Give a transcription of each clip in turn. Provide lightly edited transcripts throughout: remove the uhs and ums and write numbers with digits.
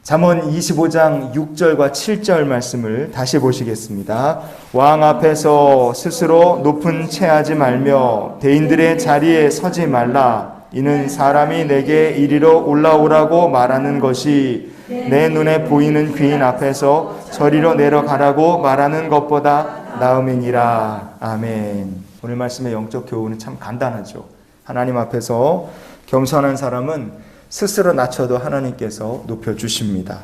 잠언 25장 6절과 7절 말씀을 다시 보시겠습니다. 왕 앞에서 스스로 높은 체하지 말며 대인들의 자리에 서지 말라. 이는 사람이 내게 이리로 올라오라고 말하는 것이 내 눈에 보이는 귀인 앞에서 저리로 내려가라고 말하는 것보다 나음이니라. 아멘. 오늘 말씀의 영적 교훈은 참 간단하죠. 하나님 앞에서 겸손한 사람은 스스로 낮춰도 하나님께서 높여주십니다.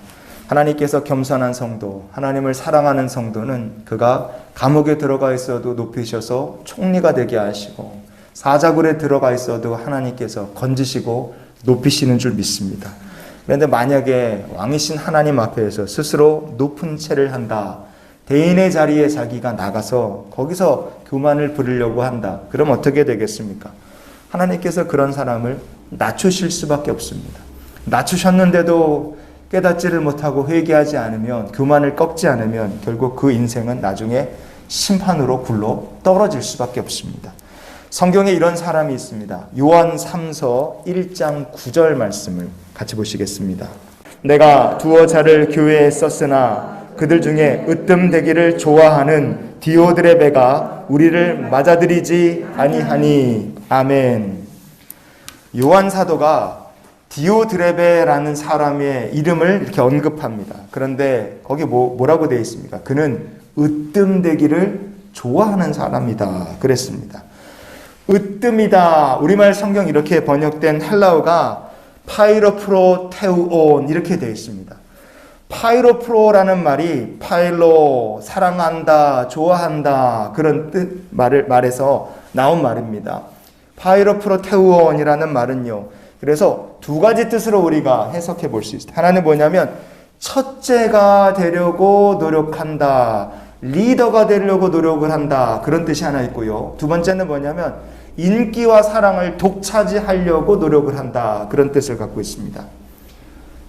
하나님께서 겸손한 성도, 하나님을 사랑하는 성도는 그가 감옥에 들어가 있어도 높이셔서 총리가 되게 하시고 사자굴에 들어가 있어도 하나님께서 건지시고 높이시는 줄 믿습니다. 그런데 만약에 왕이신 하나님 앞에서 스스로 높은 채를 한다, 대인의 자리에 자기가 나가서 거기서 교만을 부리려고 한다, 그럼 어떻게 되겠습니까? 하나님께서 그런 사람을 낮추실 수밖에 없습니다. 낮추셨는데도 깨닫지를 못하고 회개하지 않으면, 교만을 꺾지 않으면 결국 그 인생은 나중에 심판으로 굴러 떨어질 수밖에 없습니다. 성경에 이런 사람이 있습니다. 요한 3서 1장 9절 말씀을 같이 보시겠습니다. 내가 두어 자를 교회에 썼으나 그들 중에 으뜸되기를 좋아하는 디오드레베가 우리를 맞아들이지 아니하니. 아멘. 요한 사도가 디오드레베라는 사람의 이름을 이렇게 언급합니다. 그런데 거기 뭐라고 되어 있습니까? 그는 으뜸되기를 좋아하는 사람이다 그랬습니다. 으뜸이다. 우리말 성경 이렇게 번역된 헬라어가 파이로프로테우온 이렇게 되어 있습니다. 파이로프로라는 말이 파일로, 사랑한다, 좋아한다, 그런 말에서 나온 말입니다. 파이로프로테우온이라는 말은요, 그래서 두 가지 뜻으로 우리가 해석해 볼 수 있어요. 하나는 뭐냐면 첫째가 되려고 노력한다, 리더가 되려고 노력을 한다, 그런 뜻이 하나 있고요. 두 번째는 뭐냐면 인기와 사랑을 독차지하려고 노력을 한다, 그런 뜻을 갖고 있습니다.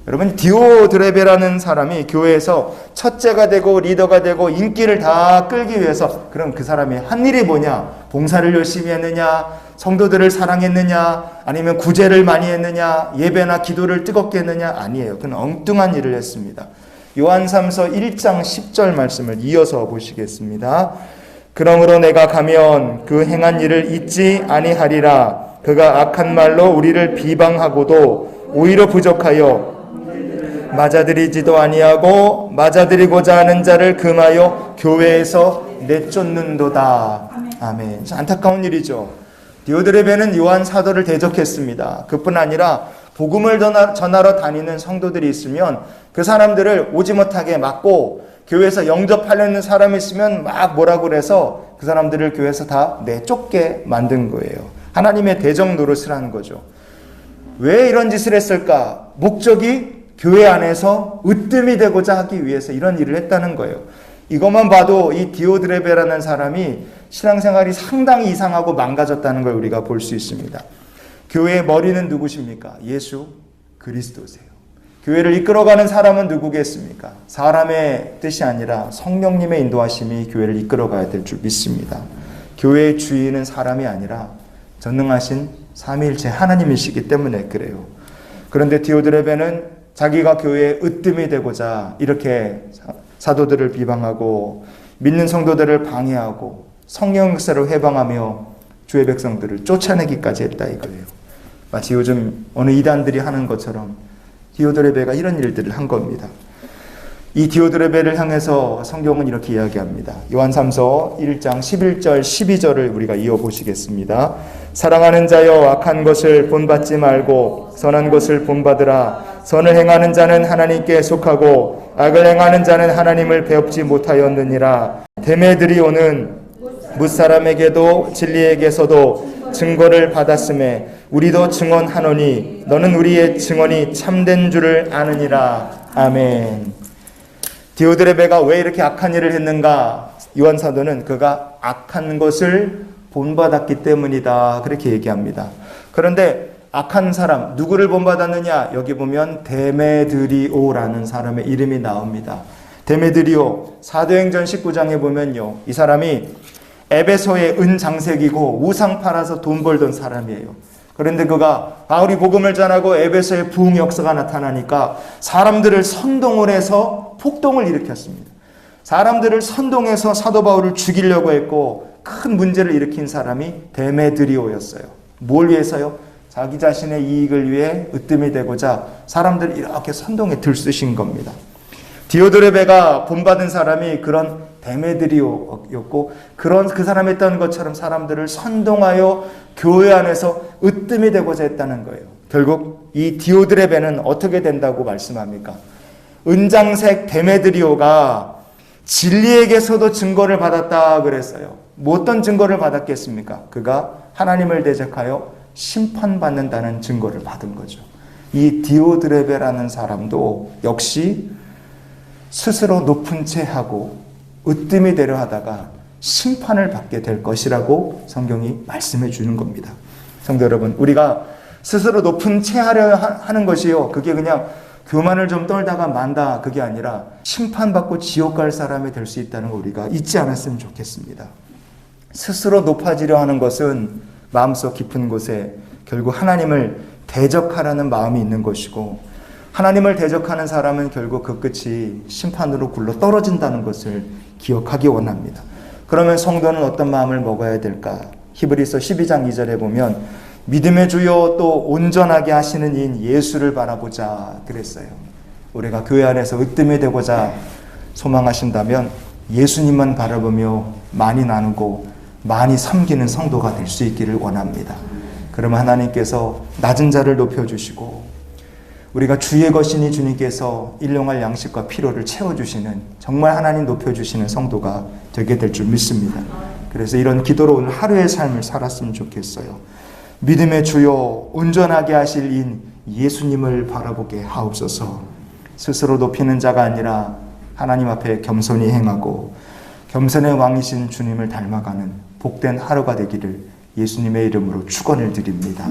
여러분, 디오드레베라는 사람이 교회에서 첫째가 되고 리더가 되고 인기를 다 끌기 위해서, 그럼 그 사람이 한 일이 뭐냐? 봉사를 열심히 했느냐? 성도들을 사랑했느냐? 아니면 구제를 많이 했느냐? 예배나 기도를 뜨겁게 했느냐? 아니에요. 그는 엉뚱한 일을 했습니다. 요한 3서 1장 10절 말씀을 이어서 보시겠습니다. 그러므로 내가 가면 그 행한 일을 잊지 아니하리라. 그가 악한 말로 우리를 비방하고도 오히려 부족하여 맞아들이지도 아니하고 맞아들이고자 하는 자를 금하여 교회에서 내쫓는도다. 아멘. 안타까운 일이죠. 디오드레베는 요한 사도를 대적했습니다. 그뿐 아니라 복음을 전하러 다니는 성도들이 있으면 그 사람들을 오지 못하게 막고, 교회에서 영접하려는 사람이 있으면 막 뭐라고 그래서 그 사람들을 교회에서 다 내쫓게 만든 거예요. 하나님의 대적 노릇을 하는 거죠. 왜 이런 짓을 했을까? 목적이 교회 안에서 으뜸이 되고자 하기 위해서 이런 일을 했다는 거예요. 이것만 봐도 이 디오드레베라는 사람이 신앙생활이 상당히 이상하고 망가졌다는 걸 우리가 볼 수 있습니다. 교회의 머리는 누구십니까? 예수 그리스도세요. 교회를 이끌어가는 사람은 누구겠습니까? 사람의 뜻이 아니라 성령님의 인도하심이 교회를 이끌어가야 될 줄 믿습니다. 교회의 주인은 사람이 아니라 전능하신 삼위일체 하나님이시기 때문에 그래요. 그런데 디오드레베는 자기가 교회의 으뜸이 되고자 이렇게 사도들을 비방하고 믿는 성도들을 방해하고 성령 역사를 회방하며 주의 백성들을 쫓아내기까지 했다 이거예요. 마치 요즘 어느 이단들이 하는 것처럼 디오드레베가 이런 일들을 한 겁니다. 이 디오드레베를 향해서 성경은 이렇게 이야기합니다. 요한 3서 1장 11절 12절을 우리가 이어보시겠습니다. 사랑하는 자여, 악한 것을 본받지 말고 선한 것을 본받으라. 선을 행하는 자는 하나님께 속하고 악을 행하는 자는 하나님을 배웁지 못하였느니라. 데메드리오는 뭇사람에게도 진리에게서도 증거를 받았음에 우리도 증언하노니 너는 우리의 증언이 참된 줄을 아느니라. 아멘. 디오드레베가 왜 이렇게 악한 일을 했는가? 요한 사도는 그가 악한 것을 본받았기 때문이다, 그렇게 얘기합니다. 그런데 악한 사람, 누구를 본받았느냐? 여기 보면 데메드리오라는 사람의 이름이 나옵니다. 데메드리오, 사도행전 19장에 보면요, 이 사람이 에베소의 은장색이고 우상 팔아서 돈 벌던 사람이에요. 그런데 그가 바울이 복음을 전하고 에베소의 부흥 역사가 나타나니까 사람들을 선동을 해서 폭동을 일으켰습니다. 사람들을 선동해서 사도 바울을 죽이려고 했고 큰 문제를 일으킨 사람이 데메드리오였어요. 뭘 위해서요? 자기 자신의 이익을 위해 으뜸이 되고자 사람들을 이렇게 선동에 들쑤신 겁니다. 디오드레베가 본받은 사람이 그런 데메드리오였고 그 사람이 했던 것처럼 사람들을 선동하여 교회 안에서 으뜸이 되고자 했다는 거예요. 결국 이 디오드레베는 어떻게 된다고 말씀합니까? 은장색 데메드리오가 진리에게서도 증거를 받았다 그랬어요. 뭐 어떤 증거를 받았겠습니까? 그가 하나님을 대적하여 심판받는다는 증거를 받은 거죠. 이 디오드레베라는 사람도 역시 스스로 높은 채 하고 으뜸이 되려 하다가 심판을 받게 될 것이라고 성경이 말씀해 주는 겁니다. 성도 여러분, 우리가 스스로 높은 채 하려 하는 것이요, 그게 그냥 교만을 좀 떨다가 만다, 그게 아니라 심판받고 지옥 갈 사람이 될 수 있다는 거 우리가 잊지 않았으면 좋겠습니다. 스스로 높아지려 하는 것은 마음속 깊은 곳에 결국 하나님을 대적하라는 마음이 있는 것이고, 하나님을 대적하는 사람은 결국 그 끝이 심판으로 굴러 떨어진다는 것을 기억하기 원합니다. 그러면 성도는 어떤 마음을 먹어야 될까? 히브리서 12장 2절에 보면 믿음의 주요 또 온전하게 하시는 이인 예수를 바라보자 그랬어요. 우리가 교회 안에서 으뜸이 되고자 소망하신다면 예수님만 바라보며 많이 나누고 많이 섬기는 성도가 될 수 있기를 원합니다. 그러면 하나님께서 낮은 자를 높여주시고 우리가 주의 것이니 주님께서 일용할 양식과 필요를 채워주시는, 정말 하나님 높여주시는 성도가 되게 될 줄 믿습니다. 그래서 이런 기도로 오늘 하루의 삶을 살았으면 좋겠어요. 믿음의 주요 온전하게 하실 인 예수님을 바라보게 하옵소서. 스스로 높이는 자가 아니라 하나님 앞에 겸손히 행하고 겸손의 왕이신 주님을 닮아가는 복된 하루가 되기를 예수님의 이름으로 축원을 드립니다.